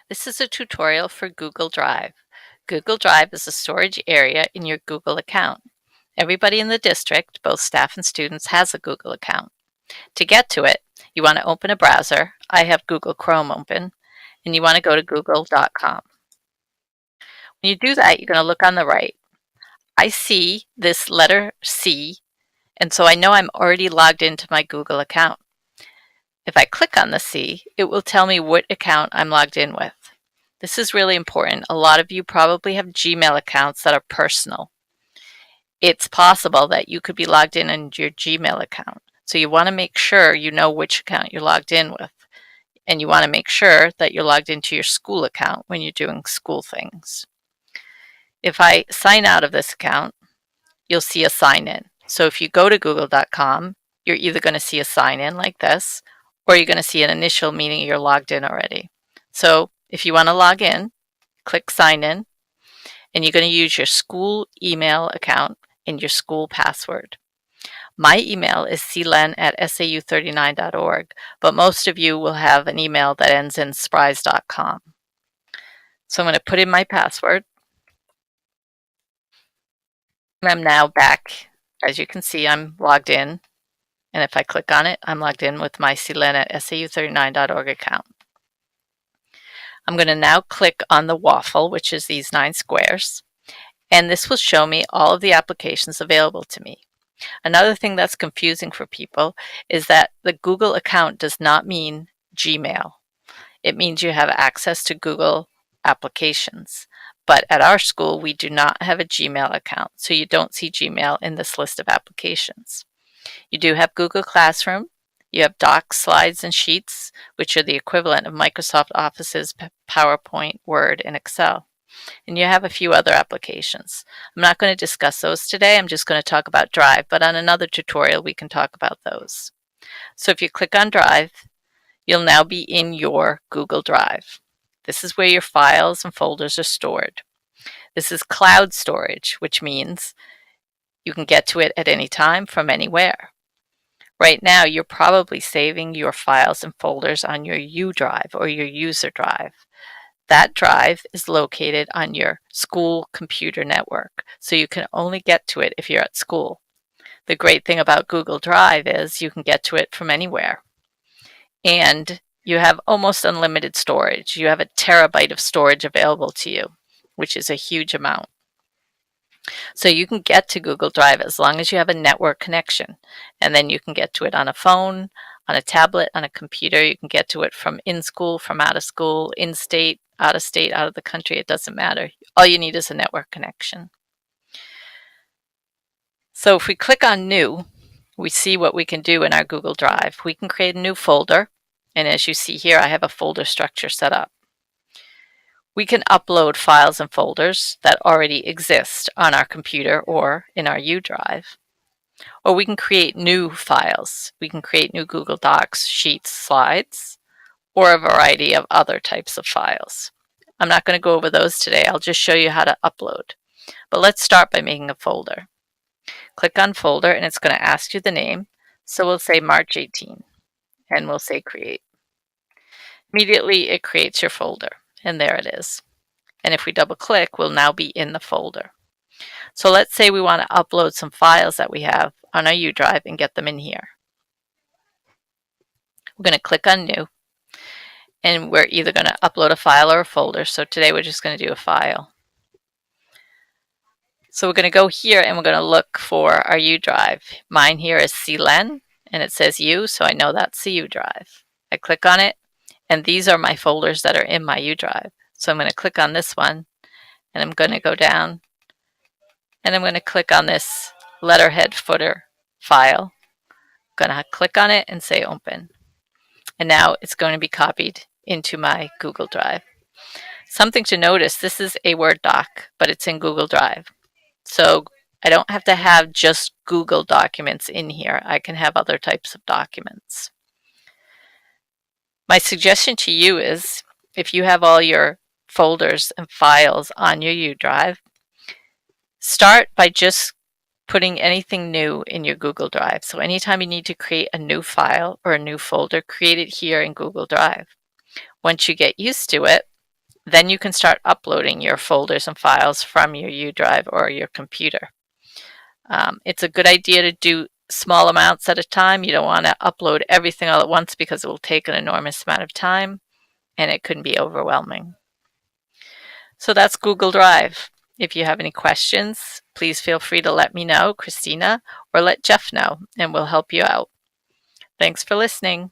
This is a tutorial for Google Drive. Google Drive is a storage area in your Google account. Everybody in the district, both staff and students, has a Google account. To get to it, you want to open a browser. I have Google Chrome open, and you want to go to google.com. When you do that, you're going to look on the right. I see this letter C, and so I know I'm already logged into my Google account. If I click on the C, it will tell me what account I'm logged in with. This is really important. A lot of you probably have Gmail accounts that are personal. It's possible that you could be logged in your Gmail account. So you want to make sure you know which account you're logged in with. And you want to make sure that you're logged into your school account when you're doing school things. If I sign out of this account, you'll see a sign in. So if you go to google.com, you're either going to see a sign in like this, or you're going to see an initial, meaning you're logged in already. So if you want to log in, click sign in, and you're going to use your school email account and your school password. My email is clen@sau39.org, but most of you will have an email that ends in sprise.com. So I'm going to put in my password. I'm now back. As you can see, I'm logged in. And if I click on it, I'm logged in with my clen@sau39.org account. I'm going to now click on the waffle, which is these 9 squares, and this will show me all of the applications available to me. Another thing that's confusing for people is that the Google account does not mean Gmail. It means you have access to Google applications. But at our school, we do not have a Gmail account, so you don't see Gmail in this list of applications. You do have Google Classroom. You have Docs, Slides, and Sheets, which are the equivalent of Microsoft Office's PowerPoint, Word, and Excel. And you have a few other applications. I'm not going to discuss those today. I'm just going to talk about Drive, but on another tutorial we can talk about those. So if you click on Drive, you'll now be in your Google Drive. This is where your files and folders are stored. This is cloud storage, which means you can get to it at any time from anywhere. Right now, you're probably saving your files and folders on your U drive or your user drive. That drive is located on your school computer network, so you can only get to it if you're at school. The great thing about Google Drive is you can get to it from anywhere. And you have almost unlimited storage. You have a terabyte of storage available to you, which is a huge amount. So you can get to Google Drive as long as you have a network connection, and then you can get to it on a phone, on a tablet, on a computer. You can get to it from in school, from out of school, in state, out of the country. It doesn't matter. All you need is a network connection. So if we click on New, we see what we can do in our Google Drive. We can create a new folder, and as you see here, I have a folder structure set up. We can upload files and folders that already exist on our computer or in our U drive. Or we can create new files. We can create new Google Docs, Sheets, Slides, or a variety of other types of files. I'm not going to go over those today. I'll just show you how to upload. But let's start by making a folder. Click on Folder, and it's going to ask you the name. So we'll say March 18, and we'll say Create. Immediately, it creates your folder. And there it is. And if we double click, we'll now be in the folder. So let's say we want to upload some files that we have on our U drive and get them in here. We're going to click on New, and we're either going to upload a file or a folder. So today we're just going to do a file. So we're going to go here and we're going to look for our U drive. Mine here is CLEN, and it says U, so I know that's the U drive. I click on it, and these are my folders that are in my U drive. So I'm going to click on this one, and I'm going to go down, and I'm going to click on this letterhead footer file. I'm going to click on it and say Open. And now it's going to be copied into my Google Drive. Something to notice, this is a Word doc, but it's in Google Drive. So I don't have to have just Google documents in here. I can have other types of documents. My suggestion to you is, if you have all your folders and files on your U drive, start by just putting anything new in your Google Drive. So anytime you need to create a new file or a new folder, create it here in Google Drive. Once you get used to it, Then you can start uploading your folders and files from your U drive or your computer. It's a good idea to do small amounts at a time. You don't want to upload everything all at once because it will take an enormous amount of time and it can be overwhelming. So that's Google Drive. If you have any questions, please feel free to let me know, Christina, or let Jeff know, and we'll help you out. Thanks for listening.